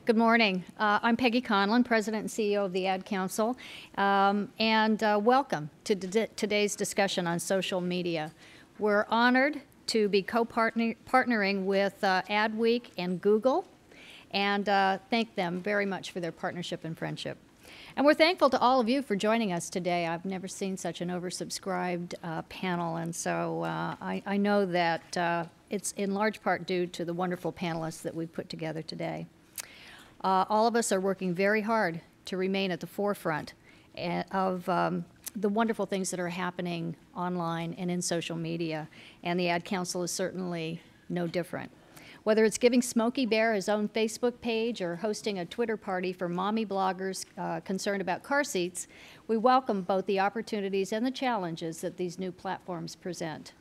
Good morning. I'm Peggy Conlon, President and CEO of the Ad Council, and welcome to today's discussion on social media. We're honored to be partnering with Adweek and Google, and thank them very much for their partnership and friendship. And we're thankful to all of you for joining us today. I've never seen such an oversubscribed panel, and so I know that it's in large part due to the wonderful panelists that we've put together today. All of us are working very hard to remain at the forefront of the wonderful things that are happening online and in social media, and the Ad Council is certainly no different. Whether it's giving Smokey Bear his own Facebook page or hosting a Twitter party for mommy bloggers concerned about car seats, we welcome both the opportunities and the challenges that these new platforms present.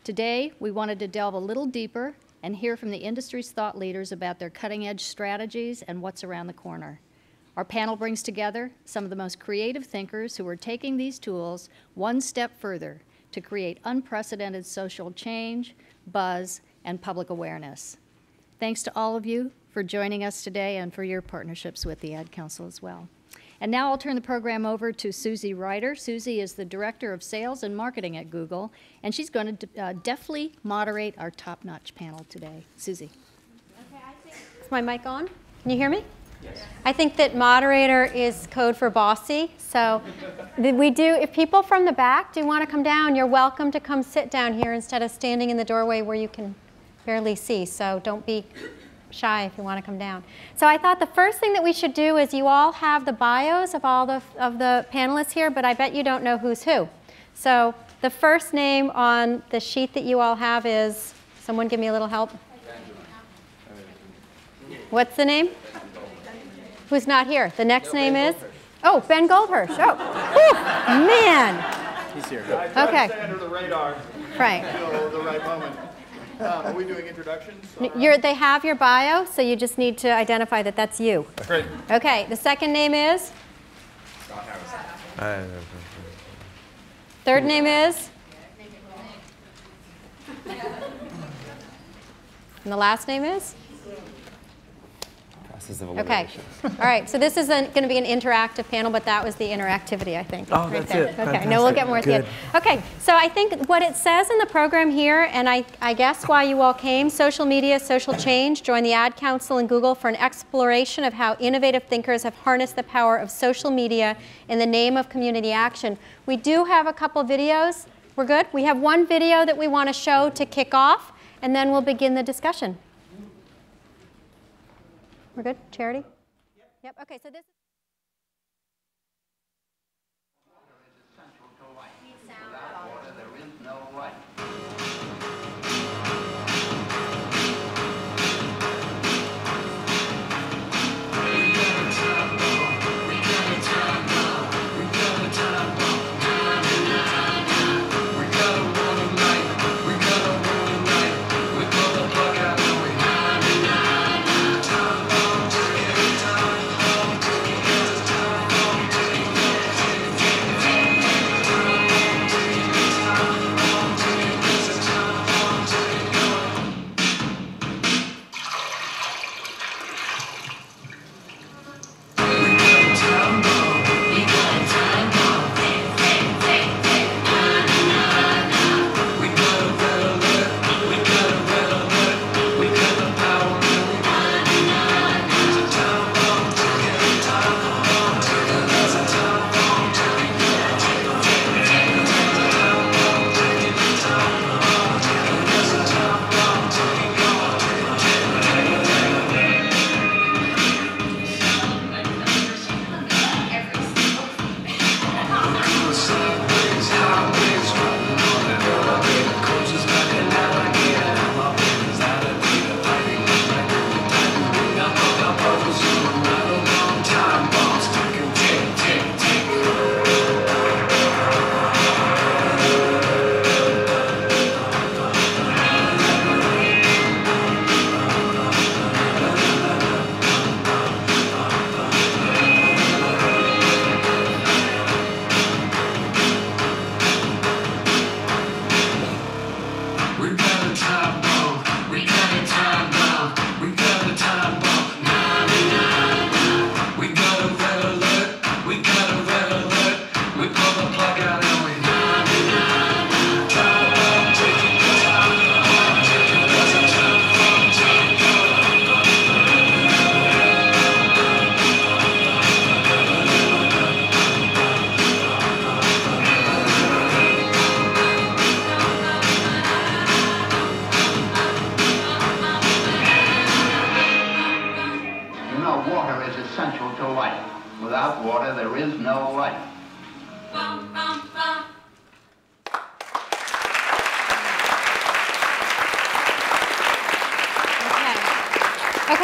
Today, we wanted to delve a little deeper and hear from the industry's thought leaders about their cutting-edge strategies and what's around the corner. Our panel brings together some of the most creative thinkers who are taking these tools one step further to create unprecedented social change, buzz, and public awareness. Thanks to all of you for joining us today and for your partnerships with the Ad Council as well. And now I'll turn the program over to Susie Ryder. Susie is the Director of Sales and Marketing at Google, and she's going to deftly moderate our top-notch panel today. Susie. Okay, is my mic on? Can you hear me? Yes. I think that moderator is code for bossy. So if people from the back do want to come down, you're welcome to come sit down here instead of standing in the doorway where you can barely see. So don't be shy if you want to come down. So I thought the first thing that we should do is you all have the bios of all the panelists here, but I bet you don't know who's who. So the first name on the sheet that you all have is, someone give me a little help. What's the name? Who's not here? The next name is? Oh, Ben Goldhirsch. Oh, whew, man. He's here. I tried Okay. to stay under the radar Right. until the right moment. Are we doing introductions? They have your bio, so you just need to identify that that's you. Great. Okay, the second name is? Third name is? And the last name is? Okay. All right. So this is going to be an interactive panel, but that was the interactivity, I think. Oh, that's there. it. Okay. Fantastic. No, we'll get more at the end. Okay. So I think what it says in the program here, and I guess why you all came, social media, social change, join the Ad Council and Google for an exploration of how innovative thinkers have harnessed the power of social media in the name of community action. We do have a couple videos. We're good? We have one video that we want to show to kick off, and then we'll begin the discussion. We're good? Charity? Yep. Okay, so this is...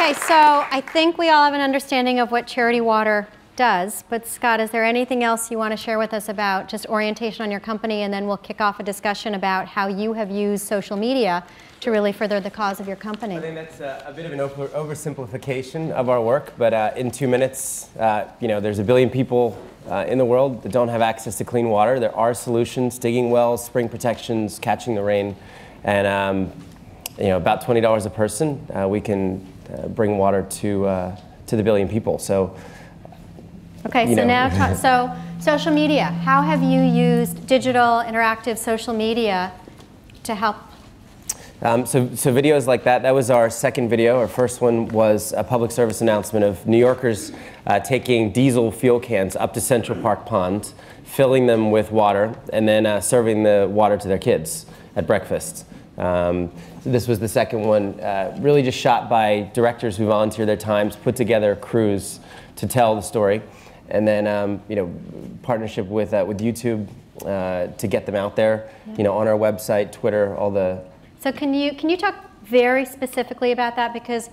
Okay, so I think we all have an understanding of what Charity Water does, but Scott, is there anything else you want to share with us about just orientation on your company, and then we'll kick off a discussion about how you have used social media to really further the cause of your company? I think that's a bit of an oversimplification of our work, but in 2 minutes, there's 1 billion people in the world that don't have access to clean water. There are solutions: digging wells, spring protections, catching the rain, and about $20 a person, we can bring water to the 1 billion people. So. Okay, so now, so social media. How have you used digital, interactive social media to help? So videos like that was our second video. Our first one was a public service announcement of New Yorkers taking diesel fuel cans up to Central Park Pond, filling them with water, and then serving the water to their kids at breakfast. So this was the second one, really just shot by directors who volunteer their times, put together crews to tell the story. And then, partnership with YouTube to get them out there, on our website, Twitter, all the. So can you talk very specifically about that? Because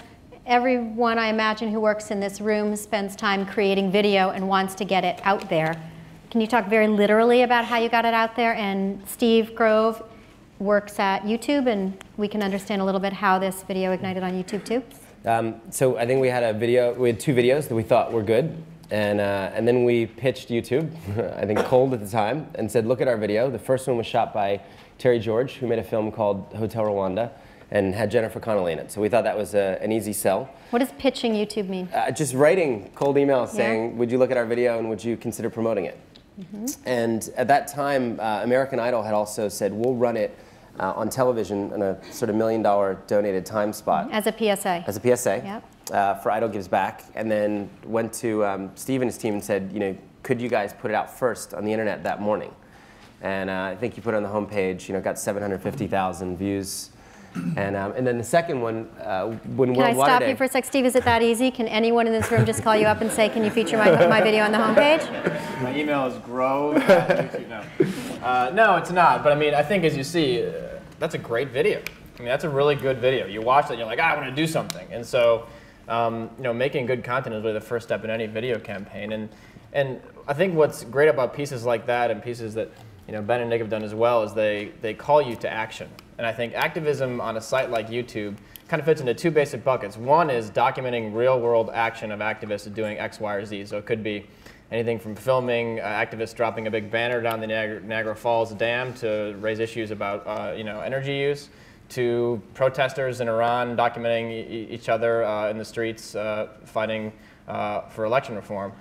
everyone, I imagine, who works in this room spends time creating video and wants to get it out there. Can you talk very literally about how you got it out there? And Steve Grove works at YouTube, and we can understand a little bit how this video ignited on YouTube too. So I think we had 2 videos that we thought were good. And then we pitched YouTube, I think cold at the time, and said, look at our video. The first one was shot by Terry George, who made a film called Hotel Rwanda, and had Jennifer Connelly in it. So we thought that was an easy sell. What does pitching YouTube mean? Just writing cold emails saying, would you look at our video and would you consider promoting it? And at that time, American Idol had also said, we'll run it on television in a sort of $1 million donated time spot. As a PSA. As a PSA. Yep. For Idol Gives Back, and then went to Steve and his team and said, could you guys put it out first on the internet that morning? And I think you put it on the homepage, got 750,000 views. And then the second one, when World Water Day. Can I stop you for a sec, Steve? Is it that easy? Can anyone in this room just call you up and say, can you feature my video on the homepage? My email is grove@youtube. No, it's not. But I mean, I think as you see, that's a great video. I mean, that's a really good video. You watch it, and you're like, I want to do something. And so. Making good content is really the first step in any video campaign, and I think what's great about pieces like that and pieces that Ben and Nick have done as well is they call you to action. And I think activism on a site like YouTube kind of fits into 2 basic buckets. One is documenting real-world action of activists doing X, Y, or Z. So it could be anything from filming activists dropping a big banner down the Niagara Falls Dam to raise issues about energy use, to protesters in Iran documenting each other in the streets fighting for election reform.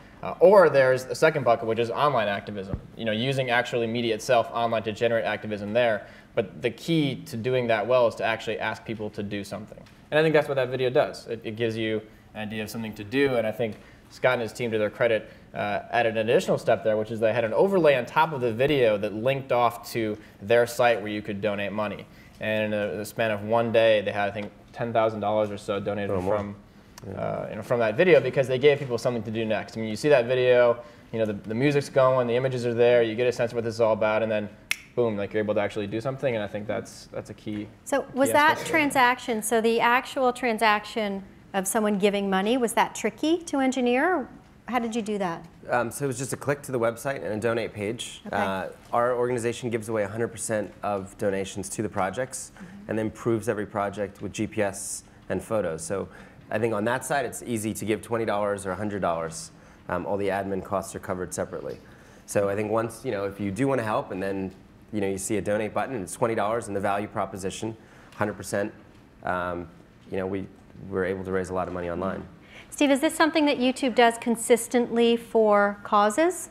Or there's a second bucket, which is online activism, using actually media itself online to generate activism there. But the key to doing that well is to actually ask people to do something. And I think that's what that video does. It gives you an idea of something to do, and I think Scott and his team, to their credit, added an additional step there, which is they had an overlay on top of the video that linked off to their site where you could donate money. And in the span of 1 day, they had, I think, $10,000 or so donated from that video, because they gave people something to do next. I mean, you see that video, the music's going, the images are there, you get a sense of what this is all about, and then boom, like you're able to actually do something. And I think that's a key. So was that transaction? So the actual transaction of someone giving money, was that tricky to engineer? Or how did you do that? So it was just a click to the website and a donate page. Okay. Our organization gives away 100% of donations to the projects, and then proves every project with GPS and photos. So I think on that side, it's easy to give $20 or $100. All the admin costs are covered separately. So I think once, if you do want to help, and then you see a donate button, and it's $20 and the value proposition, 100%, we're able to raise a lot of money online. Steve, is this something that YouTube does consistently for causes?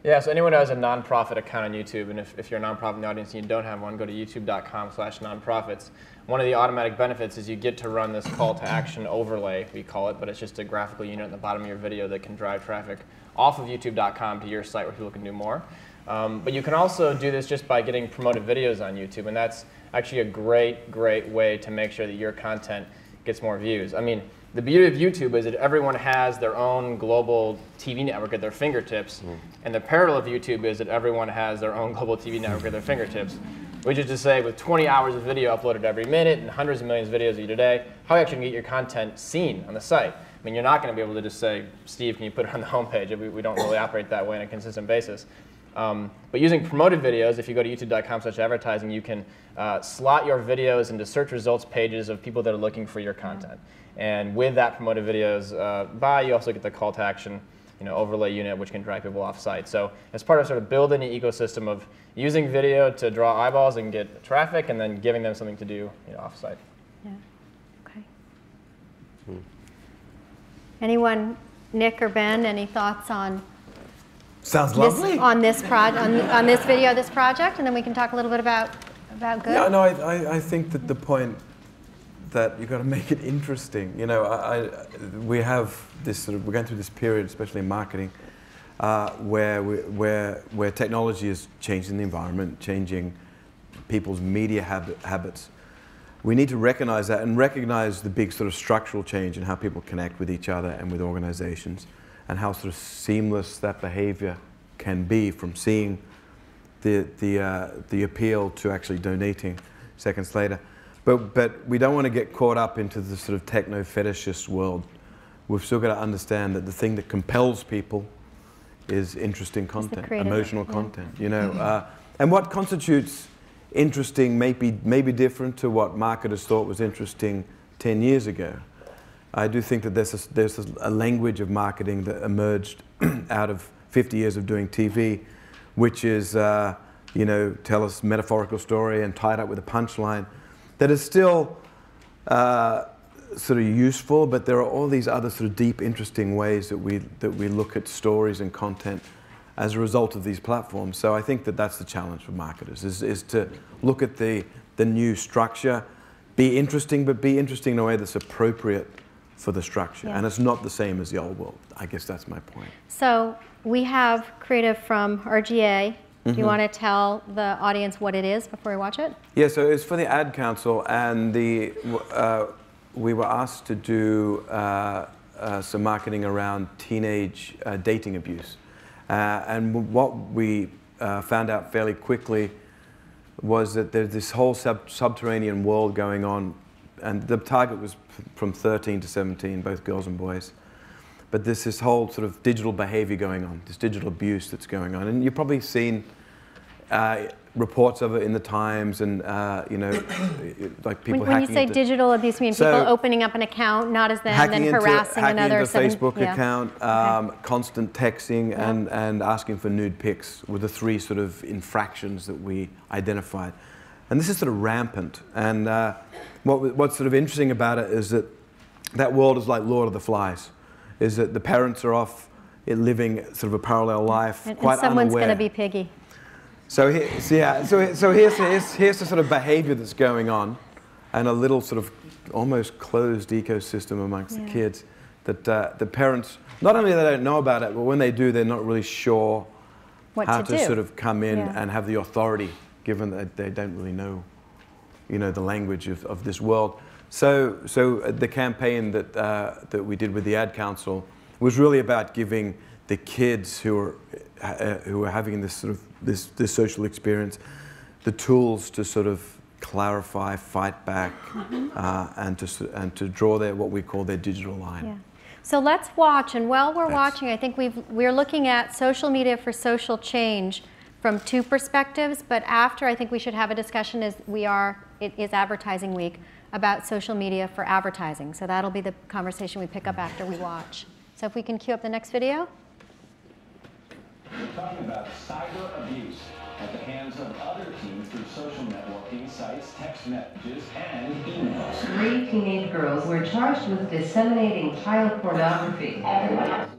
Yeah, so anyone who has a nonprofit account on YouTube, and if you're a nonprofit in the audience and you don't have one, go to youtube.com/nonprofits. One of the automatic benefits is you get to run this call to action overlay, we call it, but it's just a graphical unit at the bottom of your video that can drive traffic off of youtube.com to your site where people can do more. But you can also do this just by getting promoted videos on YouTube, and that's actually a great, great way to make sure that your content gets more views. I mean, the beauty of YouTube is that everyone has their own global TV network at their fingertips, and the peril of YouTube is that everyone has their own global TV network at their fingertips. which is to say with 20 hours of video uploaded every minute and hundreds of millions of videos each day, how are you actually going to get your content seen on the site? I mean, you're not going to be able to just say, Steve, can you put it on the homepage? We don't really operate that way on a consistent basis. But using promoted videos, if you go to youtube.com/advertising, you can slot your videos into search results pages of people that are looking for your content. And with that promoted videos you also get the call to action overlay unit, which can drive people off site. So as part of sort of building an ecosystem of using video to draw eyeballs and get traffic, and then giving them something to do off site. Yeah. Okay. Anyone, Nick or Ben, any thoughts on Sounds lovely. on this video, this project, and then we can talk a little bit about good. Yeah, no, I think that the point that you've got to make it interesting. We have this we're going through this period, especially in marketing, where technology is changing the environment, changing people's media habits. We need to recognize that and recognize the big sort of structural change in how people connect with each other and with organizations, and how sort of seamless that behavior can be, from seeing the appeal to actually donating seconds later. But we don't want to get caught up into the sort of techno-fetishist world. We've still got to understand that the thing that compels people is interesting content, emotional content. And what constitutes interesting may be different to what marketers thought was interesting 10 years ago. I do think that there's a language of marketing that emerged out of 50 years of doing TV, which is, tell us metaphorical story and tie it up with a punchline, that is still sort of useful, but there are all these other sort of deep, interesting ways that we look at stories and content as a result of these platforms. So I think that that's the challenge for marketers, is to look at the new structure, be interesting, but be interesting in a way that's appropriate for the structure. Yeah. And it's not the same as the old world. I guess that's my point. So we have creative from RGA. Do you want to tell the audience what it is before we watch it? Yeah, so it's for the Ad Council, and we were asked to do some marketing around teenage dating abuse. And what we found out fairly quickly was that there's this whole subterranean world going on, and the target was from 13 to 17, both girls and boys. But there's this whole sort of digital behavior going on, this digital abuse that's going on. And you've probably seen reports of it in the Times, and like people when you say digital abuse, you mean people opening up an account, not as them, and then harassing another Facebook account, constant texting, and asking for nude pics were the three sort of infractions that we identified. And this is sort of rampant. And what's sort of interesting about it is that world is like Lord of the Flies, is that the parents are off living sort of a parallel life, and quite someone's unaware. going to be piggy. So here's the sort of behavior that's going on, and a little sort of almost closed ecosystem amongst the kids that the parents, not only they don't know about it, but when they do, they're not really sure how to sort of come in and have the authority, given that they don't really know, the language of this world. So the campaign that we did with the Ad Council was really about giving the kids who are having this sort of this social experience the tools to sort of clarify, fight back, and to draw what we call their digital line. Yeah. So let's watch, and while we're watching, I think we're looking at social media for social change from two perspectives, but after, I think we should have a discussion, it is advertising week, about social media for advertising. So that'll be the conversation we pick up after we watch. So if we can cue up the next video. We're talking about cyber abuse at the hands of other teens through social networking sites, text messages, and emails. 3 teenage girls were charged with disseminating child pornography. Everyone else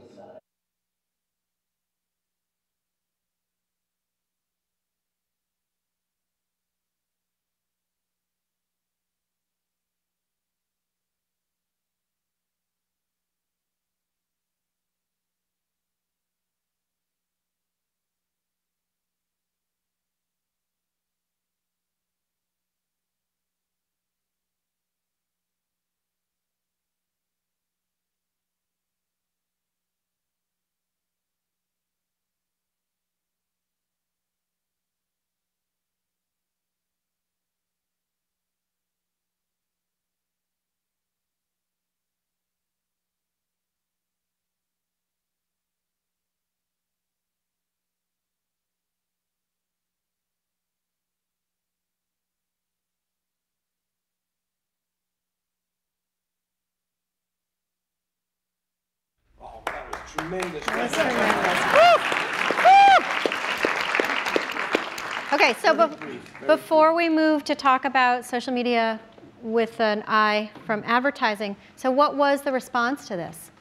Okay, so before we move to talk about social media with an eye from advertising, so what was the response to this?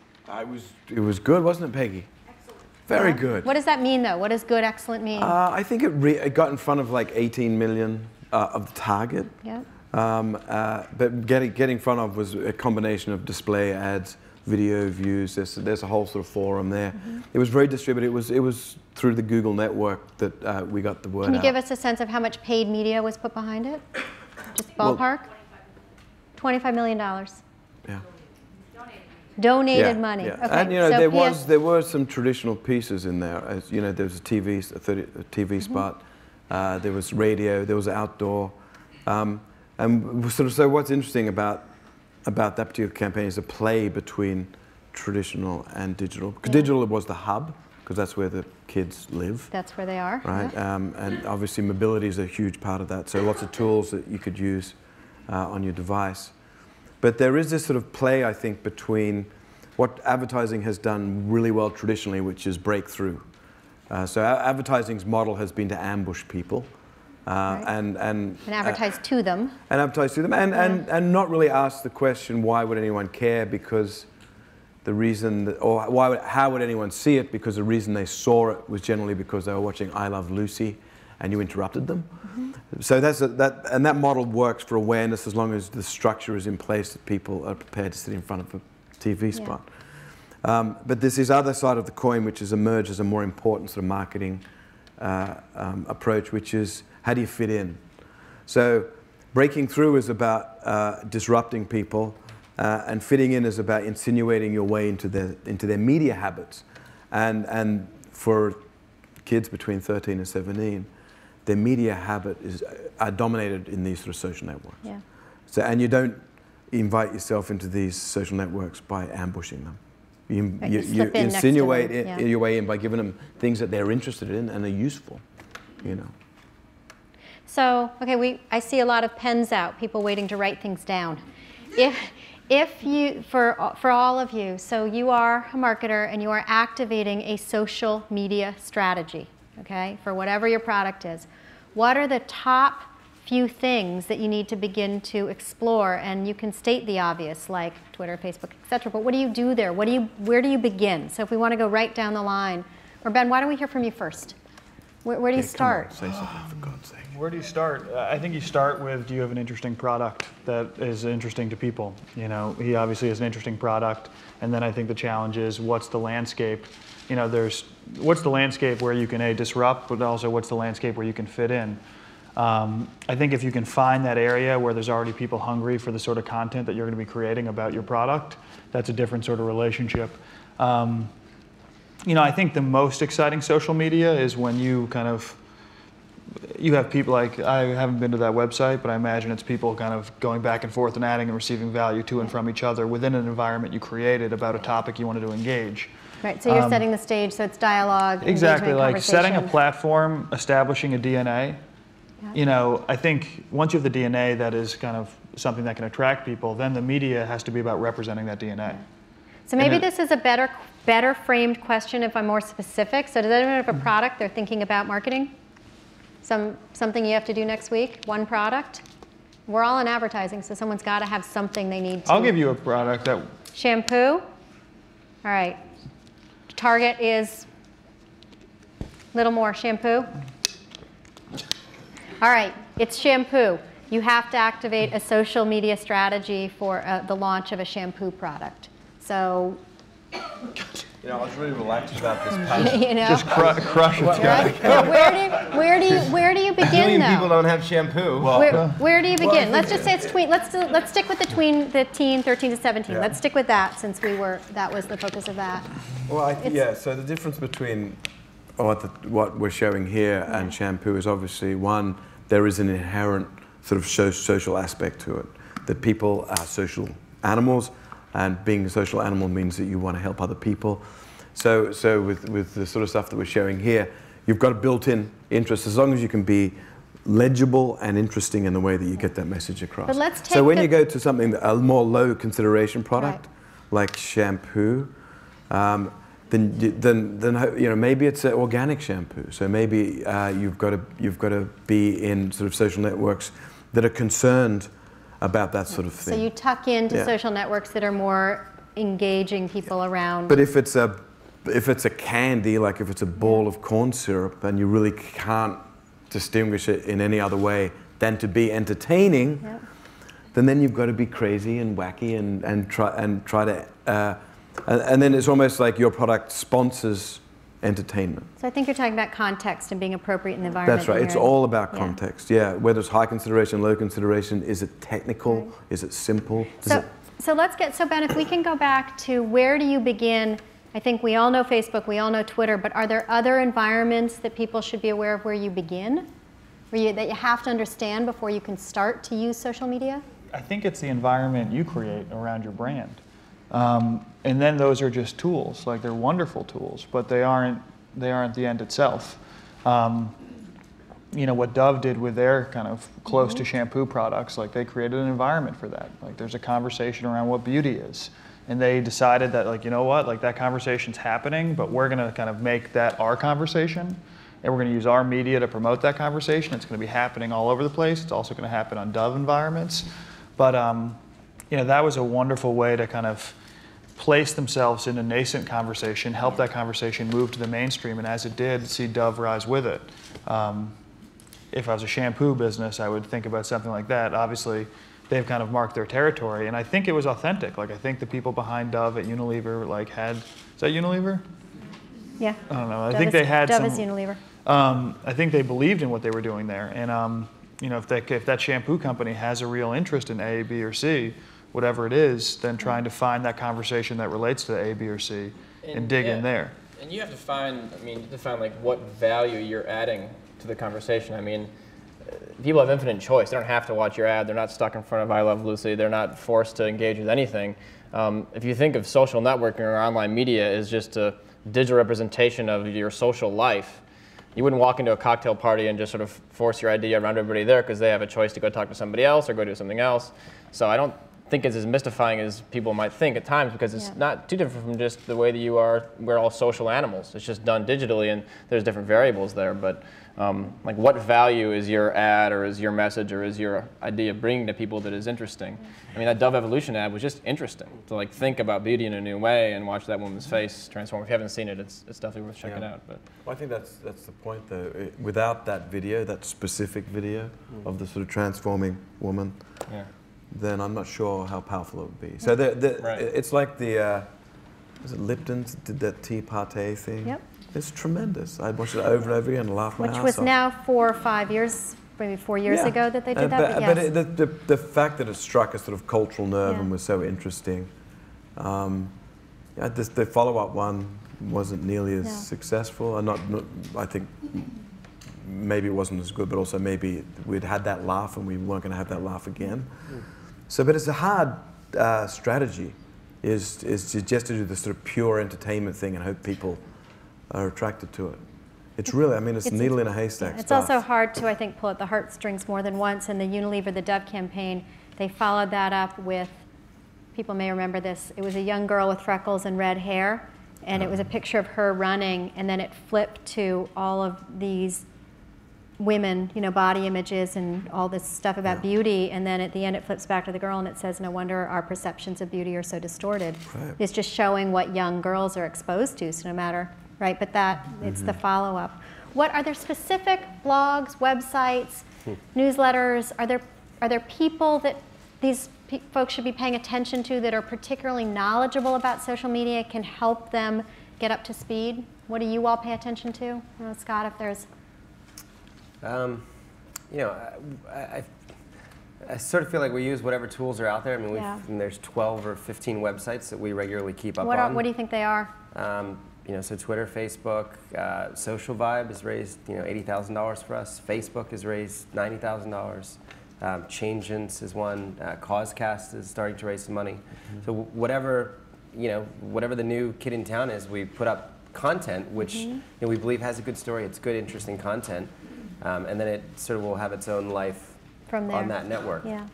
It was good, wasn't it, Peggy? Excellent. Very good. What does that mean, though? What does good, excellent mean? I think it got in front of like 18 million of the target. Yeah. But getting in front of was a combination of display ads, video views. There's a whole sort of forum there. Mm-hmm. It was very distributed. It was through the Google network that we got the word out. Can you give us a sense of how much paid media was put behind it? Just ballpark? $25 million. Yeah. Donated money. Yeah. Okay. And you know, so there were some traditional pieces in there. As you know, there was a TV spot. There was radio. There was outdoor. And so what's interesting about that particular campaign is a play between traditional and digital. Because digital was the hub, because that's where the kids live. That's where they are. Right. Yeah. And obviously mobility is a huge part of that. So lots of tools that you could use on your device. But there is this sort of play, I think, between what advertising has done really well traditionally, which is breakthrough. So advertising's model has been to ambush people. And advertise to them. And advertise to them. And not really ask the question, why would anyone care? Because the reason, how would anyone see it? Because the reason they saw it was generally because they were watching I Love Lucy and you interrupted them. Mm-hmm. So that model works for awareness as long as the structure is in place that people are prepared to sit in front of a TV spot. But there's this other side of the coin which has emerged as a more important sort of marketing approach, which is how do you fit in? So breaking through is about disrupting people, and fitting in is about insinuating your way into their media habits. And for kids between 13 and 17, their media habit are dominated in these sort of social networks. Yeah. So, and you don't invite yourself into these social networks by ambushing them. You insinuate your way in by giving them things that they're interested in and are useful, you know. So, okay, I see a lot of pens out, people waiting to write things down. If you, for all of you, so you are a marketer and you are activating a social media strategy, okay, for whatever your product is, what are the top few things that you need to begin to explore? And you can state the obvious, like Twitter, Facebook, etc. But what do you do there? Where do you begin? So if we want to go right down the line, or Ben, why don't we hear from you first? Where do you start? Say something, for God's sake. Where do you start? I think you start with, do you have an interesting product that is interesting to people? You know, he obviously has an interesting product, and then I think the challenge is, what's the landscape? You know, what's the landscape where you can disrupt, but also what's the landscape where you can fit in? I think if you can find that area where there's already people hungry for the sort of content that you're going to be creating about your product, that's a different sort of relationship. You know, I think the most exciting social media is when you have people like, I haven't been to that website, but I imagine it's people kind of going back and forth and adding and receiving value to and from each other within an environment you created about a topic you wanted to engage. Right, so you're setting the stage, so it's dialogue, exactly, like setting a conversation. Platform, establishing a DNA. You know, I think once you have the DNA that is kind of something that can attract people, then the media has to be about representing that DNA. So maybe this is a better framed question if I'm more specific. So does anyone have a product they're thinking about marketing? Something you have to do next week? One product? We're all in advertising, so someone's got to have something they need to. I'll give you a product that... Shampoo? All right. Target is a little more shampoo. All right, it's shampoo. You have to activate a social media strategy for the launch of a shampoo product. So, you know, I was really relaxed about this past. You know, just crush it. Right? Where do you begin though? People don't have shampoo. Well, where do you begin? Let's just say it's tween. Let's stick with the teen 13 to 17. Yeah. Let's stick with that since that was the focus of that. Well, so the difference between what we're showing here and shampoo is obviously, one, there is an inherent sort of social aspect to it, that people are social animals, and being a social animal means that you want to help other people. So with the sort of stuff that we're showing here, you've got a built-in interest, as long as you can be legible and interesting in the way that you get that message across. But let's take so when you go to something, a more low consideration product, right, like shampoo, then maybe it's an organic shampoo. So maybe you've got to be in sort of social networks that are concerned about that sort of thing. So you tuck into social networks that are more engaging people around. But if it's a candy, like if it's a ball of corn syrup, and you really can't distinguish it in any other way than to be entertaining, then you've got to be crazy and wacky and try to. And then it's almost like your product sponsors entertainment. So I think you're talking about context and being appropriate in the environment. That's right. It's all about context. Whether it's high consideration, low consideration, is it technical? Is it simple? So let's get, so Ben, if we can go back to where do you begin? I think we all know Facebook, we all know Twitter, but are there other environments that people should be aware of where you begin? That you have to understand before you can start to use social media? I think it's the environment you create around your brand. And then those are just tools, like they're wonderful tools, but they aren't the end itself. You know, what Dove did with their kind of close to shampoo products, like they created an environment for that. Like there's a conversation around what beauty is. And they decided that, like, you know what, like that conversation's happening, but we're gonna kind of make that our conversation, and we're gonna use our media to promote that conversation. It's gonna be happening all over the place. It's also gonna happen on Dove environments. But you know, that was a wonderful way to kind of place themselves in a nascent conversation, help that conversation move to the mainstream, and as it did, see Dove rise with it. If I was a shampoo business, I would think about something like that. Obviously, they've kind of marked their territory, and I think it was authentic. Like, I think the people behind Dove at Unilever, like, had, is that Unilever? Yeah. I don't know. I think they had Dove is Unilever. I think they believed in what they were doing there, and you know, if that shampoo company has a real interest in A, B, or C, whatever it is, then trying to find that conversation that relates to A, B, or C, and dig in there. And you have to find, like what value you're adding to the conversation. I mean, people have infinite choice. They don't have to watch your ad. They're not stuck in front of I Love Lucy. They're not forced to engage with anything. If you think of social networking or online media as just a digital representation of your social life, you wouldn't walk into a cocktail party and just sort of force your idea around everybody there because they have a choice to go talk to somebody else or go do something else. So I don't think it's as mystifying as people might think at times, because it's not too different from just the way that we're all social animals. It's just done digitally, and there's different variables there. But like, what value is your ad, or is your message, or is your idea bringing to people that is interesting? I mean, that Dove Evolution ad was just interesting to like think about beauty in a new way and watch that woman's face transform. If you haven't seen it, it's definitely worth checking out. But well, I think that's the point, though. Without that video, that specific video of the sort of transforming woman, then I'm not sure how powerful it would be. So it's like was it Lipton's did that tea party thing? Yep. It's tremendous. I watched it over and over again and laughed my ass off. Which was now 4 or 5 years, maybe 4 years ago that they did that. But the fact that it struck a sort of cultural nerve and was so interesting. The follow-up one wasn't nearly as successful. And I think maybe it wasn't as good, but also maybe we'd had that laugh and we weren't going to have that laugh again. So, but it's a hard strategy, is just to do the sort of pure entertainment thing and hope people are attracted to it. It's really, I mean, it's a needle in a haystack. It's also hard to, I think, pull at the heartstrings more than once. In the Unilever, the Dove campaign, they followed that up with, people may remember this, it was a young girl with freckles and red hair, and it was a picture of her running, and then it flipped to all of these women, you know, body images and all this stuff about beauty, and then at the end it flips back to the girl and it says, no wonder our perceptions of beauty are so distorted. Right. It's just showing what young girls are exposed to, so no matter, right, but that, it's the follow-up. Are there specific blogs, websites, newsletters, are there people that these folks should be paying attention to that are particularly knowledgeable about social media, can help them get up to speed? What do you all pay attention to? I don't know, Scott, if there's... You know, I sort of feel like we use whatever tools are out there. I mean, there's 12 or 15 websites that we regularly keep up on. What do you think they are? You know, so Twitter, Facebook, Social Vibe has raised, you know, $80,000 for us. Facebook has raised $90,000. Changeance is one. Causecast is starting to raise some money. So whatever, you know, whatever the new kid in town is, we put up content which you know, we believe has a good story. It's good, interesting content. And then it sort of will have its own life from there on that network. Yeah.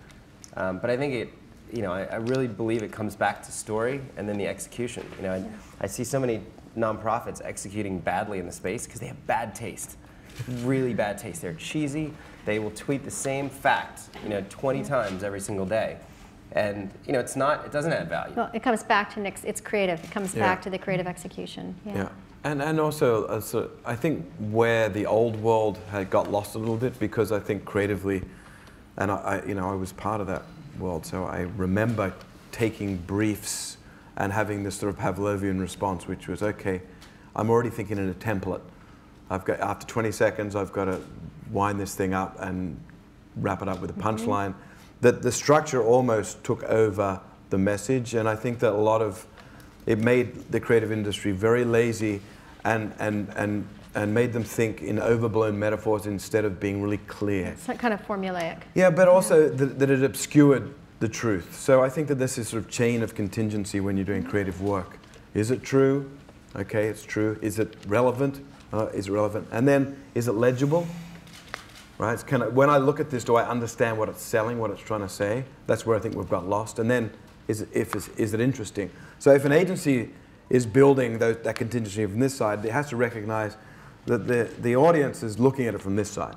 But I think you know, I really believe it comes back to story and then the execution. You know, I see so many nonprofits executing badly in the space because they have bad taste, really bad taste. They're cheesy. They will tweet the same fact, 20 times every single day. And, it doesn't add value. Well, it comes back to it's creative. It comes back to the creative execution. Yeah. And also, I think where the old world had got lost a little bit, because I think creatively, and I was part of that world, so I remember taking briefs and having this sort of Pavlovian response, which was, okay, I'm already thinking in a template. After 20 seconds, I've got to wind this thing up and wrap it up with a punchline. That the structure almost took over the message, and I think that it made the creative industry very lazy and made them think in overblown metaphors instead of being really clear. It's kind of formulaic. Yeah, but also that it obscured the truth. So I think that this is sort of chain of contingency when you're doing creative work. Is it true? Okay, it's true. Is it relevant? Is it relevant? And then, is it legible? Right? It's kind of, when I look at this, do I understand what it's selling, what it's trying to say? That's where I think we've got lost. And then, is it interesting? So if an agency is building that contingency from this side, it has to recognize that the audience is looking at it from this side.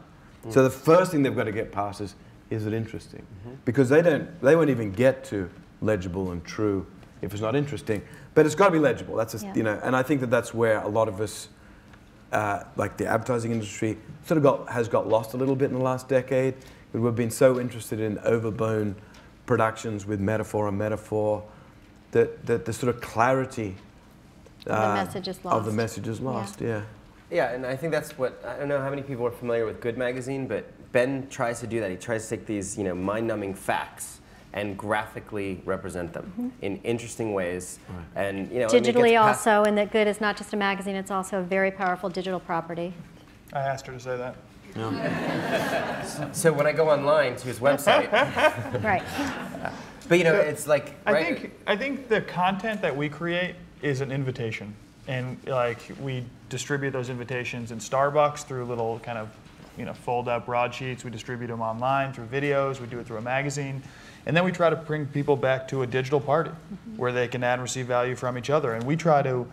So the first thing they've got to get past is it interesting? Because they won't even get to legible and true if it's not interesting. But it's got to be legible. That's just, and I think that's where a lot of us, like the advertising industry, sort of has got lost a little bit in the last decade. We've been so interested in overblown productions with metaphor and metaphor that the sort of clarity the message is lost. of the message is lost. Yeah, and I think that's what, I don't know how many people are familiar with Good Magazine, but Ben tries to do that. He tries to take these, mind-numbing facts and graphically represent them in interesting ways. Right. And, digitally also, and that Good is not just a magazine, it's also a very powerful digital property. I asked her to say that. Yeah. So when I go online to his website. Right. But, it's like, right? I think the content that we create is an invitation. And we distribute those invitations in Starbucks through little kind of, fold out broadsheets. We distribute them online through videos. We do it through a magazine. And then we try to bring people back to a digital party where they can add and receive value from each other. And we try to,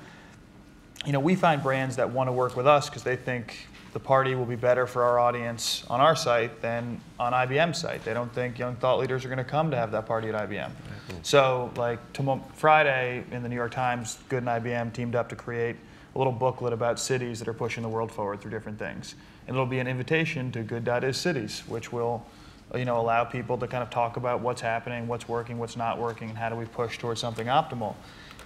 we find brands that want to work with us because they think the party will be better for our audience on our site than on IBM's site. They don't think young thought leaders are going to come to have that party at IBM. So Friday in the New York Times, Good and IBM teamed up to create a little booklet about cities that are pushing the world forward through different things. And it'll be an invitation to Good.is cities, which will allow people to kind of talk about what's happening, what's working, what's not working, and how do we push towards something optimal.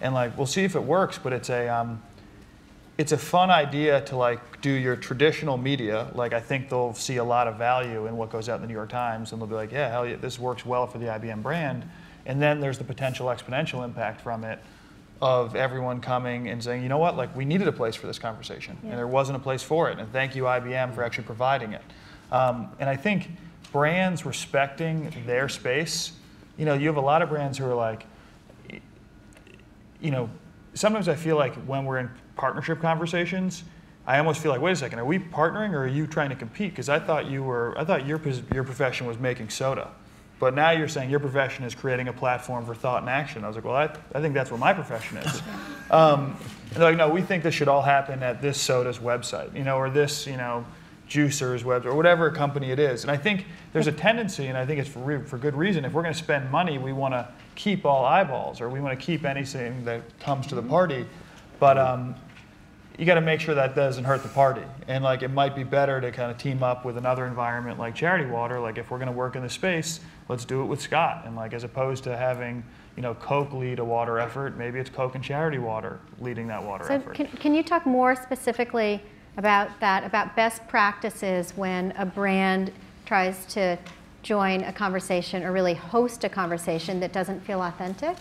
And we'll see if it works, but it's a fun idea to do your traditional media. I think they'll see a lot of value in what goes out in the New York Times, and they'll be like, yeah, hell yeah, this works well for the IBM brand. And then there's the potential exponential impact from it of everyone coming and saying, you know what, we needed a place for this conversation, and there wasn't a place for it, and thank you IBM for actually providing it. And I think brands respecting their space, you have a lot of brands who are sometimes I feel like when we're in partnership conversations, I almost feel like, wait a second, are we partnering or are you trying to compete? Because I thought your profession was making soda. But now you're saying your profession is creating a platform for thought and action. I was like, well, I think that's what my profession is. And they're like, no, we think this should all happen at this soda's website, or this, juicer's website, or whatever company it is. And I think there's a tendency, and I think it's for good reason, if we're going to spend money, we want to keep all eyeballs, or we want to keep anything that comes to the party. But you got to make sure that doesn't hurt the party. And it might be better to kind of team up with another environment like Charity Water. If we're going to work in this space, let's do it with Scott. And as opposed to having Coke lead a water effort, maybe it's Coke and Charity Water leading that water effort. Can you talk more specifically about that, about best practices when a brand tries to join a conversation or really host a conversation that doesn't feel authentic?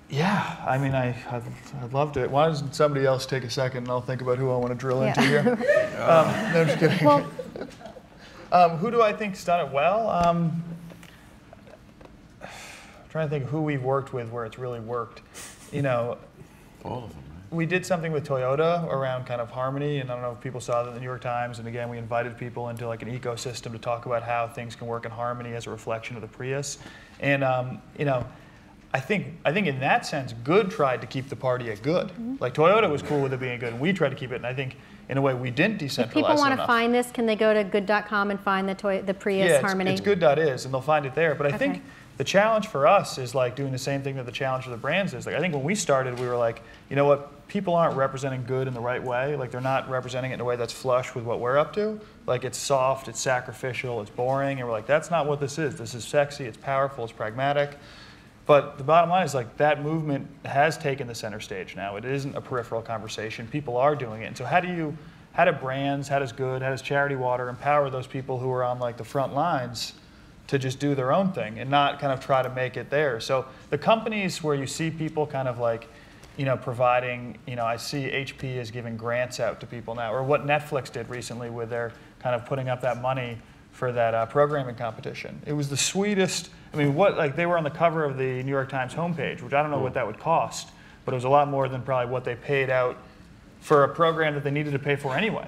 Yeah, I mean, I'd love to. Why doesn't somebody else take a second and I'll think about who I want to drill into here? No, I'm just kidding. Well, who do I think's done it well? I'm trying to think of who we've worked with where it's really worked. All of them. We did something with Toyota around kind of harmony, and I don't know if people saw that in the New York Times, and again, we invited people into an ecosystem to talk about how things can work in harmony as a reflection of the Prius. And, I think in that sense, good tried to keep the party at good. Like Toyota was cool with it being good, and we tried to keep it. And I think in a way we didn't decentralize If people want to enough. find this, can they go to good.com and find the Prius Harmony? It's good.is, and they'll find it there. But I think the challenge for us is like doing the same thing that the challenge for the brands is. Like I think when we started, we were like, you know what? People aren't representing good in the right way. Like they're not representing it in a way that's flush with what we're up to. Like it's soft, it's sacrificial, it's boring, and we're like, that's not what this is. This is sexy, it's powerful, it's pragmatic. But the bottom line is like that movement has taken the center stage now. It isn't a peripheral conversation. People are doing it. And so how do brands, how does Good, how does Charity Water empower those people who are on like the front lines to just do their own thing and not kind of try to make it theirs? So the companies where you see people kind of like, you know, providing, you know, I see HP is giving grants out to people now, or what Netflix did recently with their kind of putting up that money for that programming competition. It was the sweetest. I mean, like they were on the cover of the New York Times homepage, which I don't know what that would cost, but it was a lot more than probably what they paid out for a program that they needed to pay for anyway.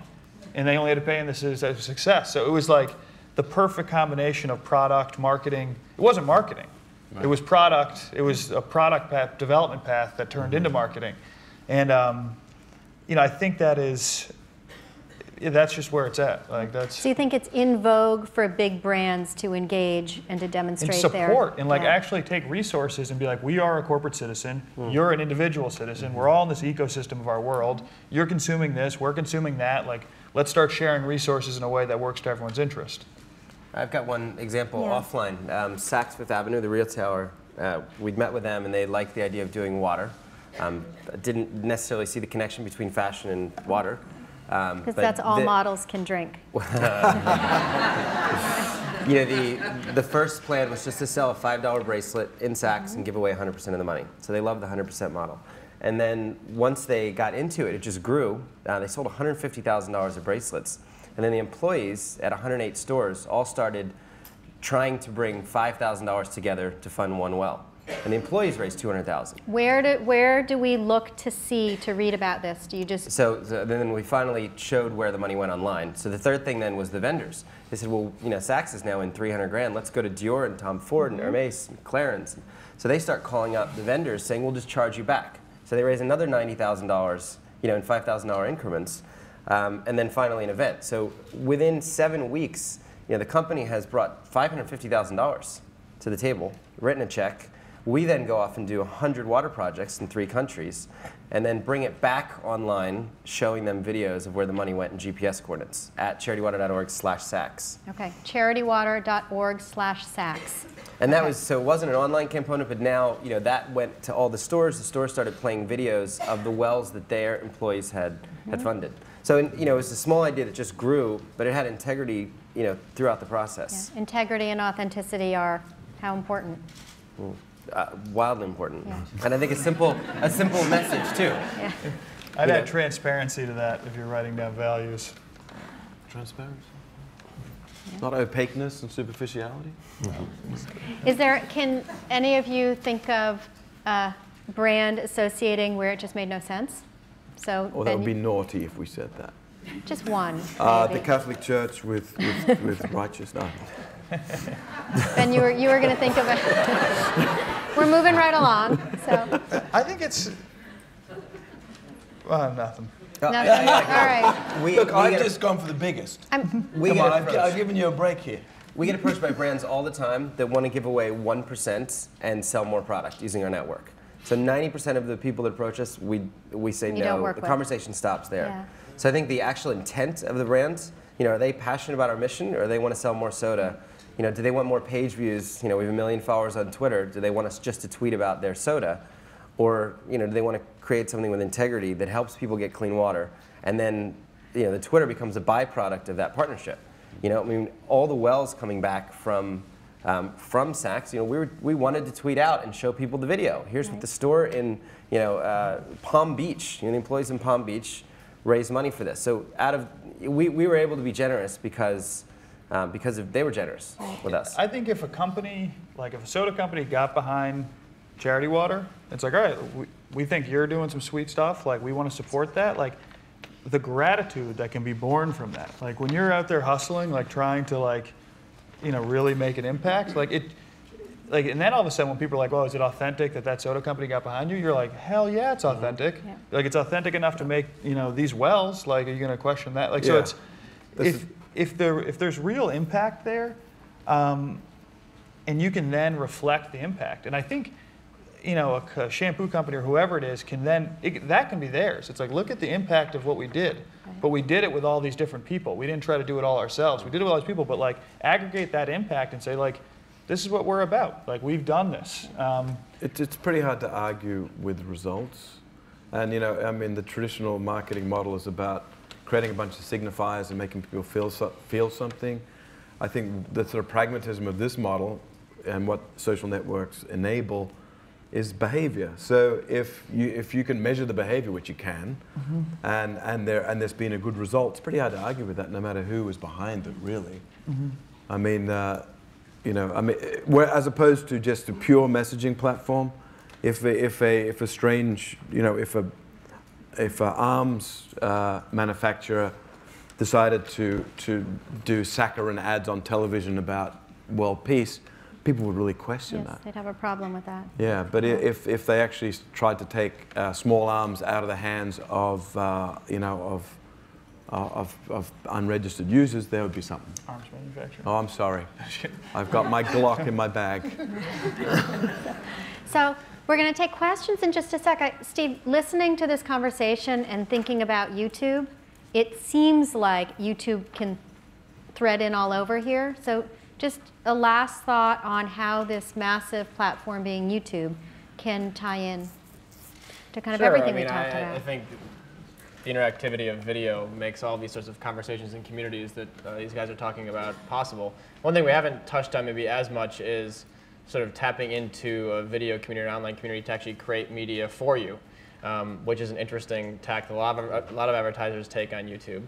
And they only had to pay in this as a success. So it was like the perfect combination of product, marketing. It wasn't marketing. Right. It was product. It was a product path, development path that turned into marketing. And you know, I think that's just where it's at. Like that's. So you think it's in vogue for big brands to engage and to demonstrate and support and like actually take resources and be like, we are a corporate citizen, you're an individual citizen, we're all in this ecosystem of our world, you're consuming this, we're consuming that, like let's start sharing resources in a way that works to everyone's interest. I've got one example offline. Saks Fifth Avenue, the retailer, we'd met with them and they liked the idea of doing water. Didn't necessarily see the connection between fashion and water. Because that's all models can drink. You know, the first plan was just to sell a $5 bracelet in Saks and give away 100% of the money. So they love the 100% model. And then once they got into it, it just grew. They sold $150,000 of bracelets. And then the employees at 108 stores all started trying to bring $5,000 together to fund one well. And the employees raised $200,000. Where do we look to see, to read about this? Do you just... So then we finally showed where the money went online. So the third thing then was the vendors. They said, well, you know, Saks is now in 300 grand. Let's go to Dior and Tom Ford and Hermes and Clarins. So they start calling up the vendors saying, we'll just charge you back. So they raise another $90,000, you know, in $5,000 increments. And then finally an event. So within 7 weeks, you know, the company has brought $550,000 to the table, written a check. We then go off and do 100 water projects in 3 countries, and then bring it back online, showing them videos of where the money went in GPS coordinates at charitywater.org/Saks. Okay, charitywater.org/Saks. And that was, so it wasn't an online component, but now, you know, that went to all the stores. The stores started playing videos of the wells that their employees had funded. So, you know, it was a small idea that just grew, but it had integrity, you know, throughout the process. Yeah. Integrity and authenticity are how important? Wildly important. Yeah. And I think a simple message, too. Yeah. I'd add transparency to that if you're writing down values. Transparency. Not opaqueness and superficiality. Can any of you think of a brand associating where it just made no sense? So Or that would be naughty if we said that. Just one. The Catholic Church with righteousness. Ben, you were going to think of it. We're moving right along. So I think it's nothing. nothing. All right. Look, I've just gone for the biggest. Come on, I've given you a break here. We get approached by brands all the time that want to give away 1% and sell more product using our network. So 90% of the people that approach us, we say no. The conversation stops there. Yeah. So I think the actual intent of the brands, you know, are they passionate about our mission, or they want to sell more soda? You know, do they want more page views? You know, we have 1 million followers on Twitter. Do they want us just to tweet about their soda? Or, you know, do they want to create something with integrity that helps people get clean water? And then, you know, the Twitter becomes a byproduct of that partnership. You know, I mean, all the wells coming back from Saks, you know, we wanted to tweet out and show people the video. Here's what the store in, you know, Palm Beach, you know, the employees in Palm Beach raised money for this. So we were able to be generous because they were generous with us. I think if a company, like if a soda company got behind Charity Water, it's like, all right, we think you're doing some sweet stuff, like we want to support that. Like the gratitude that can be born from that. Like when you're out there hustling, like trying to like, you know, really make an impact, like like, and then all of a sudden when people are like, "Oh, is it authentic that soda company got behind you?" You're like, "Hell yeah, it's authentic. Yeah. Like, it's authentic enough to make these wells. Like, are you going to question that? Like, so it's if there's real impact there, and you can then reflect the impact. And I think a shampoo company or whoever it is can then that can be theirs. It's like, look at the impact of what we did. But we did it with all these different people. We didn't try to do it all ourselves. We did it with all these people, but like aggregate that impact and say like, this is what we're about. Like, we've done this. It's pretty hard to argue with results. And I mean, the traditional marketing model is about creating a bunch of signifiers and making people feel something. I think the sort of pragmatism of this model and what social networks enable is behavior. So if you can measure the behavior, which you can, and there's been a good result, it's pretty hard to argue with that, no matter who is behind it, really. I mean, as opposed to just a pure messaging platform, if a strange, if a arms manufacturer decided to do saccharine ads on television about world peace, people would really question that. They'd have a problem with that. Yeah, but if they actually tried to take small arms out of the hands of unregistered users, there would be something. Arms manufacturer. Oh, I'm sorry. I've got my Glock in my bag. So we're going to take questions in just a sec. Steve, listening to this conversation and thinking about YouTube, it seems like YouTube can thread in all over here. So just a last thought on how this massive platform being YouTube can tie in to kind of everything we talked about. I think the interactivity of video makes all these sorts of conversations in communities that these guys are talking about possible. One thing we haven't touched on maybe as much is sort of tapping into a video community, an online community, to actually create media for you, which is an interesting tack that a lot of advertisers take on YouTube.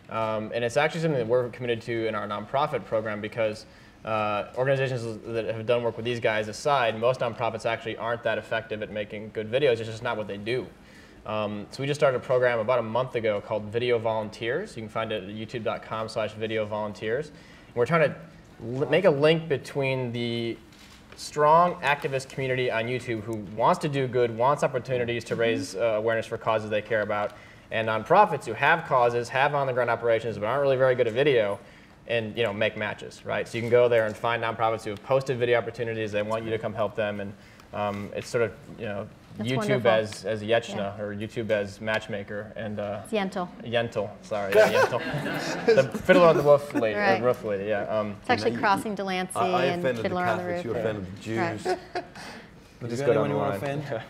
And it's actually something that we're committed to in our nonprofit program, because organizations that have done work with these guys aside, most nonprofits actually aren't that effective at making good videos. It's just not what they do. So we just started a program about a month ago called Video Volunteers. You can find it at youtube.com/video volunteers. And we're trying to make a link between the strong activist community on YouTube who wants to do good, wants opportunities to raise awareness for causes they care about, and nonprofits who have causes, have on-the-ground operations, but aren't really very good at video, and make matches, right? So you can go there and find nonprofits who have posted video opportunities. They want you to come help them, and it's sort of That's YouTube wonderful. as Yechna, or YouTube as matchmaker, and It's Yentl. Yentl, sorry, yeah, Yentl. The Fiddler on the Roof lady, Right. Roof lady, yeah. It's actually Crossing Delancey I and offended the Fiddler on the Catholics, Roof. you offended the Jews. Right. We'll Is just there go down anyone the you want to line. offend?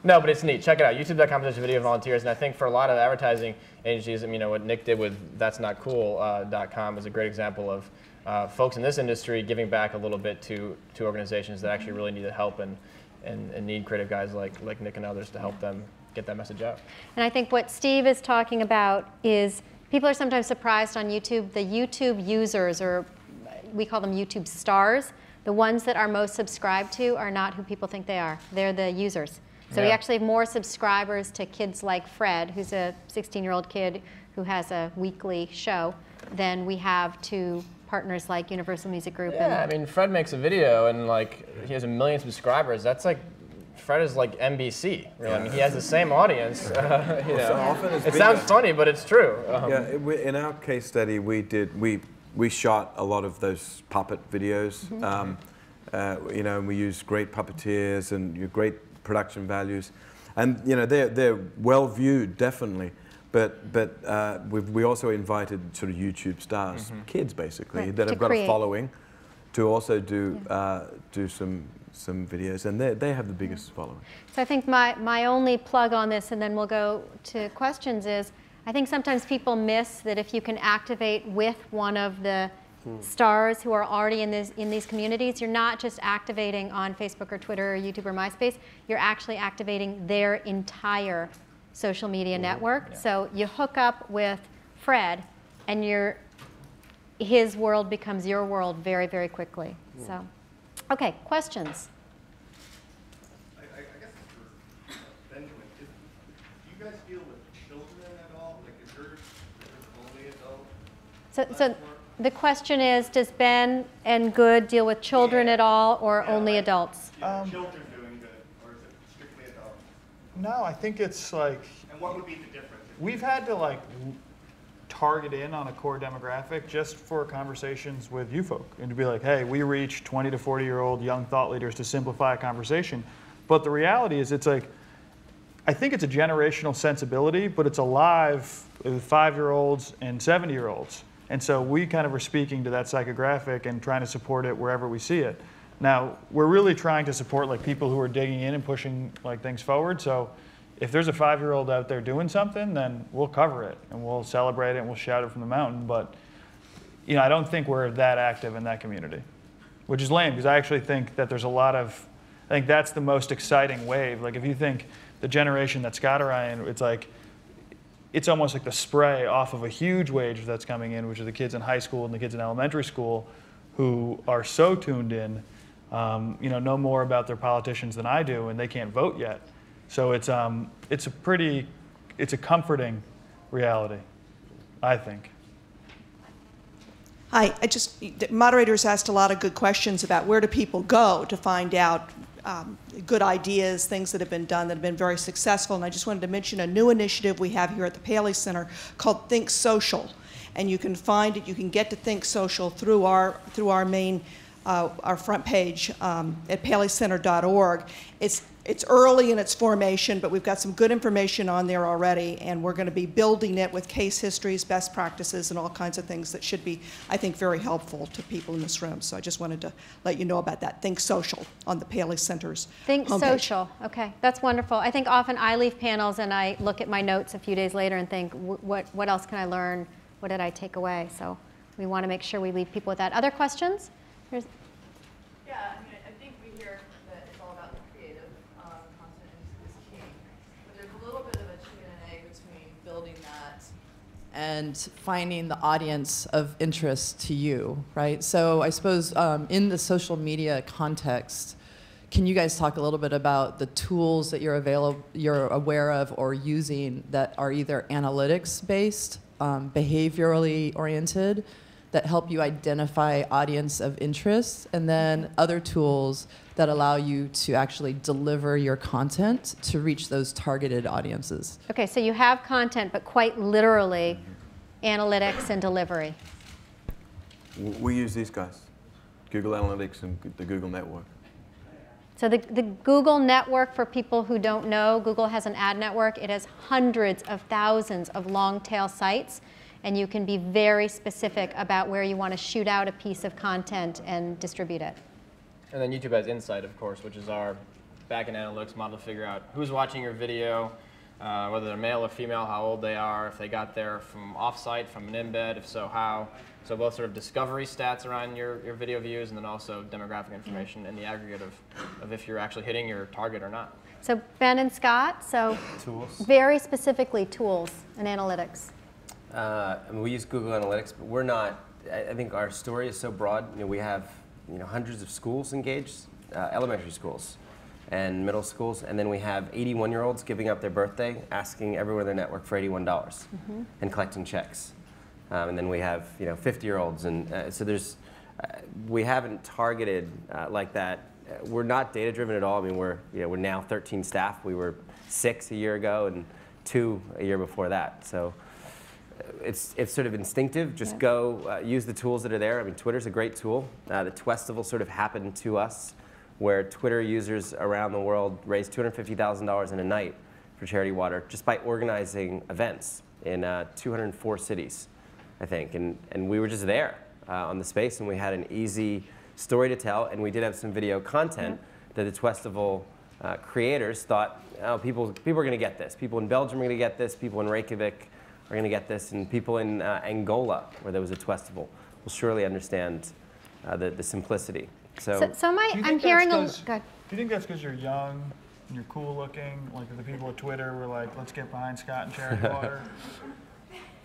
No, but it's neat. Check it out. YouTube.com/video volunteers. And I think for a lot of advertising agencies, what Nick did with that'snotcool.com is a great example of folks in this industry giving back a little bit to organizations that actually really need the help and need creative guys like Nick and others to help them get that message out. And I think what Steve is talking about is people are sometimes surprised on YouTube. The YouTube users, or we call them YouTube stars, the ones that are most subscribed to are not who people think they are. They're the users. So we actually have more subscribers to kids like Fred, who's a 16-year-old kid who has a weekly show, than we have to partners like Universal Music Group. Yeah, Fred makes a video and he has 1 million subscribers. That's like, Fred is like NBC, really. Yeah. He has the same audience. So often it sounds funny, but it's true. In our case study, we shot a lot of those puppet videos. And we used great puppeteers and great production values, and they're well viewed, definitely. But we also invited sort of YouTube stars, kids basically, that have got a following, to also do some videos, and they have the biggest following. So I think my only plug on this, and then we'll go to questions, is I think sometimes people miss that if you can activate with one of the stars who are already in these communities, you're not just activating on Facebook or Twitter or YouTube or MySpace, you're actually activating their entire social media network. Yeah. So you hook up with Fred, and his world becomes your world very, very quickly. So, okay, questions? I guess it's for Benjamin. Do you guys deal with children at all? Like, is there only adults? The question is, does Ben and Good deal with children at all, or only adults? Children doing good, or is it strictly adults? No, I think it's like, And what would be the difference? we've had to like target in on a core demographic just for conversations with you folk, and to be like, hey, we reach 20 to 40-year-old young thought leaders to simplify a conversation. But the reality is, it's like, I think it's a generational sensibility, but it's alive with 5-year-olds and 70-year-olds. And so we kind of are speaking to that psychographic and trying to support it wherever we see it. Now, we're really trying to support like people who are digging in and pushing like things forward. So if there's a 5-year-old out there doing something, then we'll cover it and we'll celebrate it and we'll shout it from the mountain. But I don't think we're that active in that community, which is lame, because I actually think that there's a lot of, I think that's the most exciting wave. Like if you think the generation that Scott or I in, it's like, it's almost like the spray off of a huge wave that's coming in, which are the kids in high school and the kids in elementary school who are so tuned in, know more about their politicians than I do, and they can't vote yet. So it's a comforting reality, I think. Hi, the moderators asked a lot of good questions about where do people go to find out good ideas, things that have been done that have been very successful. And I just wanted to mention a new initiative we have here at the Paley Center called Think Social. And you can find it, you can get to Think Social through our main, our front page at paleycenter.org. It's early in its formation, but we've got some good information on there already, and we're going to be building it with case histories, best practices, and all kinds of things that should be, I think, very helpful to people in this room. So I just wanted to let you know about that. Think Social on the Paley Center's Think homepage. Social. Okay, that's wonderful. I think often I leave panels and I look at my notes a few days later and think, what else can I learn? What did I take away? So we want to make sure we leave people with that. Other questions? Yeah, I mean, I think we hear that it's all about the creative content is king, but there's a little bit of a chicken and egg between building that and finding the audience of interest to you, right? So I suppose in the social media context, can you guys talk a little bit about the tools that you're aware of or using that are either analytics-based, behaviorally oriented, that help you identify audience of interest, and then other tools that allow you to actually deliver your content to reach those targeted audiences? Okay, so you have content, but quite literally, analytics and delivery. We use these guys, Google Analytics and the Google Network. So the Google network, for people who don't know, Google has an ad network. It has hundreds of thousands of long tail sites, and you can be very specific about where you want to shoot out a piece of content and distribute it. And then YouTube has Insight, of course, which is our back-end analytics model to figure out who's watching your video, whether they're male or female, how old they are, if they got there from off-site, from an embed, if so, how. So both sort of discovery stats around your video views, and then also demographic information and the aggregate of if you're actually hitting your target or not. So Ben and Scott, so Tools. very specifically tools and analytics. We use Google Analytics, but we're not, I think our story is so broad. We have hundreds of schools engaged, elementary schools and middle schools, and then we have 81-year-olds giving up their birthday, asking everyone in their network for $81 and collecting checks. And then we have 50-year-olds, and so we haven't targeted like that. We're not data-driven at all. I mean, we're now 13 staff. We were 6 a year ago and 2 a year before that. So it's sort of instinctive. Just go use the tools that are there. I mean, Twitter's a great tool. The Twestival sort of happened to us, where Twitter users around the world raised $250,000 in a night for Charity Water just by organizing events in 204 cities, I think. And we were just there on the space, and we had an easy story to tell, and we did have some video content that the Twestival creators thought, oh, people are going to get this. People in Belgium are going to get this. People in Reykjavik are going to get this, and people in Angola, where there was a Twestival, will surely understand the simplicity. I'm hearing a. Do you think that's because you're young and you're cool looking? Like the people at Twitter were like, let's get behind Scott and Charity Water?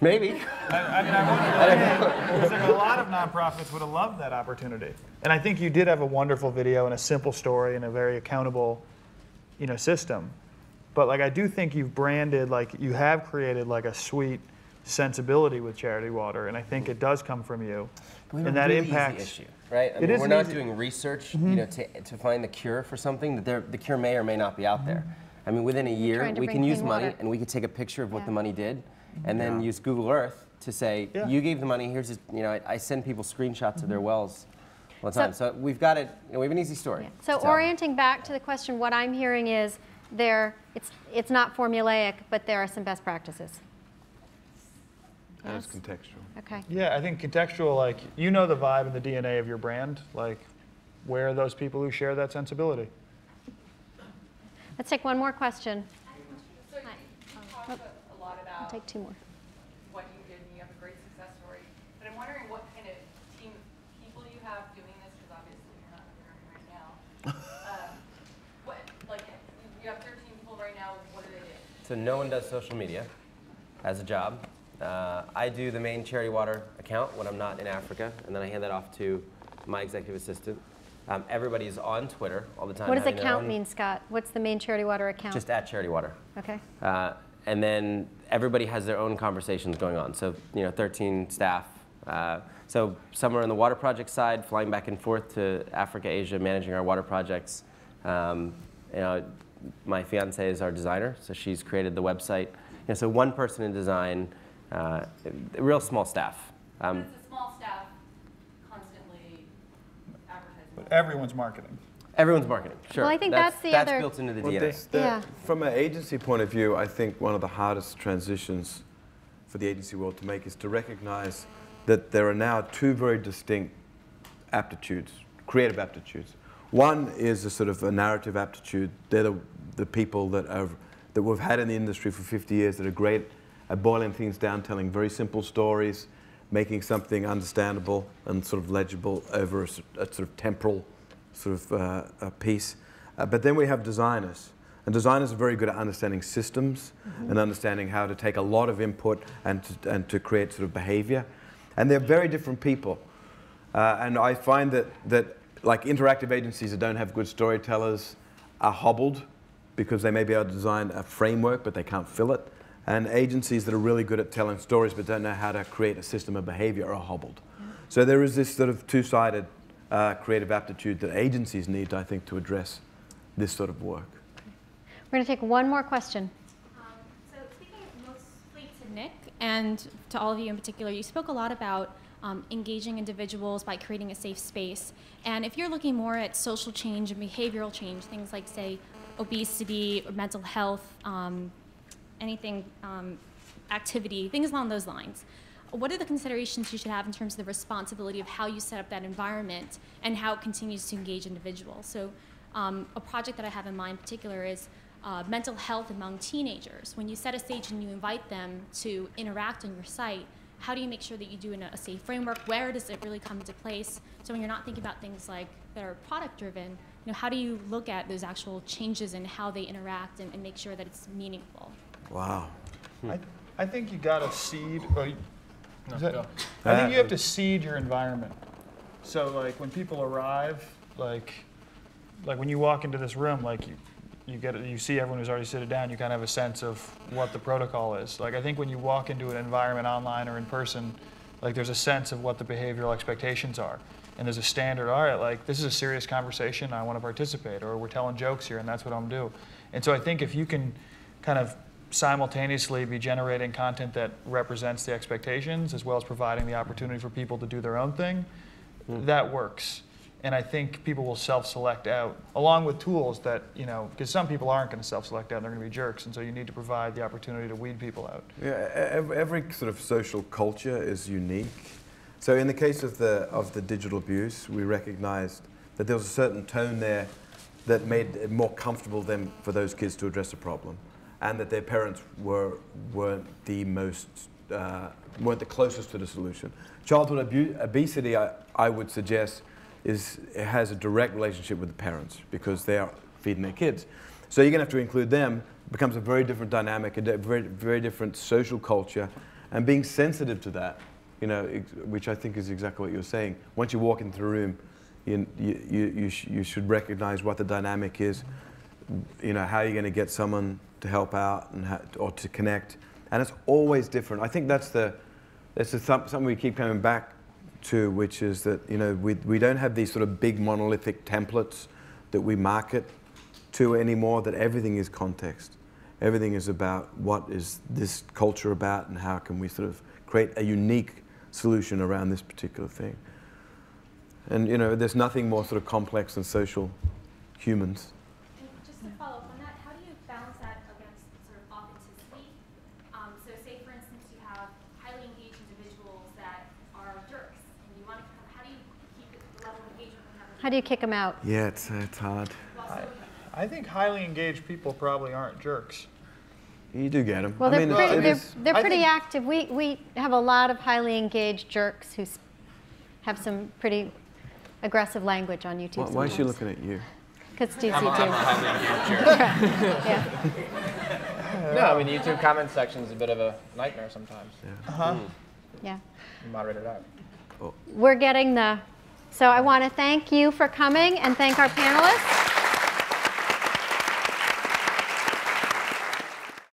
Maybe. I wonder, because like a lot of nonprofits would have loved that opportunity. And I think you did have a wonderful video and a simple story and a very accountable, system. But like I do think you've branded, like you have created like a suite sensibility with Charity Water, and I think it does come from you. We have and a that really impacts easy issue, right? I mean, we're not doing research, you know, to find the cure for something that the cure may or may not be out there. I mean, within a year, we can use money, and we can take a picture of what the money did, and then use Google Earth to say, you gave the money. Here's, you know, I send people screenshots of their wells all the time. So we've got it. You know, we have an easy story. So orienting back to the question, what I'm hearing is it's not formulaic, but there are some best practices. And it's contextual. Okay. Yeah, I think contextual, like, you know the vibe and the DNA of your brand. Like, where are those people who share that sensibility? Let's take one more question. So you talked a lot about I'll take two more. what you did, and you have a great success story. But I'm wondering what kind of team of people you have doing this, because obviously you're not hiring right now. Like, you have 13 people right now. What do they do? So no one does social media as a job. I do the main Charity Water account when I'm not in Africa, and then I hand that off to my executive assistant. Everybody's on Twitter all the time. What does account mean, Scott? What's the main Charity Water account? Just at Charity Water. Okay. And then everybody has their own conversations going on. So, you know, 13 staff. So some are on the water project side, flying back and forth to Africa, Asia, managing our water projects. You know, my fiance is our designer, so she's created the website. You know, so one person in design, a real small staff. It's a small staff constantly advertising. But everyone's marketing. Everyone's marketing, sure. Well, I think that's the other. That's built into the DNA. From an agency point of view, I think one of the hardest transitions for the agency world to make is to recognize that there are now two very distinct aptitudes, creative aptitudes. One is a sort of a narrative aptitude. They're the people that we've had in the industry for 50 years that are great at boiling things down, telling very simple stories, making something understandable and sort of legible over a sort of temporal sort of a piece. But then we have designers. And designers are very good at understanding systems and understanding how to take a lot of input and to create sort of behavior. And they're very different people. And I find that like interactive agencies that don't have good storytellers are hobbled because they may be able to design a framework, but they can't fill it. And agencies that are really good at telling stories but don't know how to create a system of behavior are hobbled. So there is this sort of two-sided creative aptitude that agencies need, I think, to address this sort of work. We're going to take one more question. So speaking mostly to Nick and to all of you in particular, you spoke a lot about engaging individuals by creating a safe space. And if you're looking more at social change and behavioral change, things like, say, obesity or mental health, anything, activity, things along those lines, what are the considerations you should have in terms of the responsibility of how you set up that environment and how it continues to engage individuals? So a project that I have in mind in particular is mental health among teenagers. When you set a stage and you invite them to interact on your site, how do you make sure that you do in a safe framework? Where does it really come into place? So when you're not thinking about things like that are product driven, you know, how do you look at those actual changes in how they interact and make sure that it's meaningful? Wow. I think you got to seed. I go. think you have to seed your environment. So like when people arrive, like when you walk into this room, like you see everyone who's already sitting down, you kind of have a sense of what the protocol is. Like I think when you walk into an environment online or in person, like there's a sense of what the behavioral expectations are. And there's a standard, all right, like this is a serious conversation, I want to participate, or we're telling jokes here and that's what I'm doing. And so I think if you can kind of simultaneously be generating content that represents the expectations as well as providing the opportunity for people to do their own thing, that works. And I think people will self-select out, along with tools that, you know, because some people aren't going to self-select out and they're going to be jerks, and so you need to provide the opportunity to weed people out. Yeah, every sort of social culture is unique. So in the case of the digital abuse, we recognized that there was a certain tone there that made it more comfortable then for those kids to address a problem, and that their parents weren't the closest to the solution. Childhood obesity, I would suggest, it has a direct relationship with the parents because they are feeding their kids. So you're going to have to include them. It becomes a very different dynamic, a very, very different social culture, and being sensitive to that, you know, which I think is exactly what you're saying. Once you walk into the room, you should recognize what the dynamic is, you know, how you're going to get someone to help out and or to connect, And it's always different. I think that's something we keep coming back to, which is that, you know, we don't have these sort of big monolithic templates that we market to anymore, that everything is context. Everything is about what is this culture about and how can we sort of create a unique solution around this particular thing. And, you know, there's nothing more sort of complex than social humans. And just to follow up on that, how do you balance that against sort of authenticity? So say, for instance, you have highly engaged individuals that are jerks, and you want to, how do you keep the level of engagement from having? How do you kick them out? Yeah, it's hard. I think highly engaged people probably aren't jerks. You do get them. Well, they're pretty active. We have a lot of highly engaged jerks who have some pretty aggressive language on YouTube. Why is she looking at you? Because Steve's I'm a YouTube. highly engaged jerk. Yeah. No, I mean, the YouTube comment section is a bit of a nightmare sometimes. Yeah. Yeah. You moderate it out. We're getting the. So I want to thank you for coming and thank our panelists.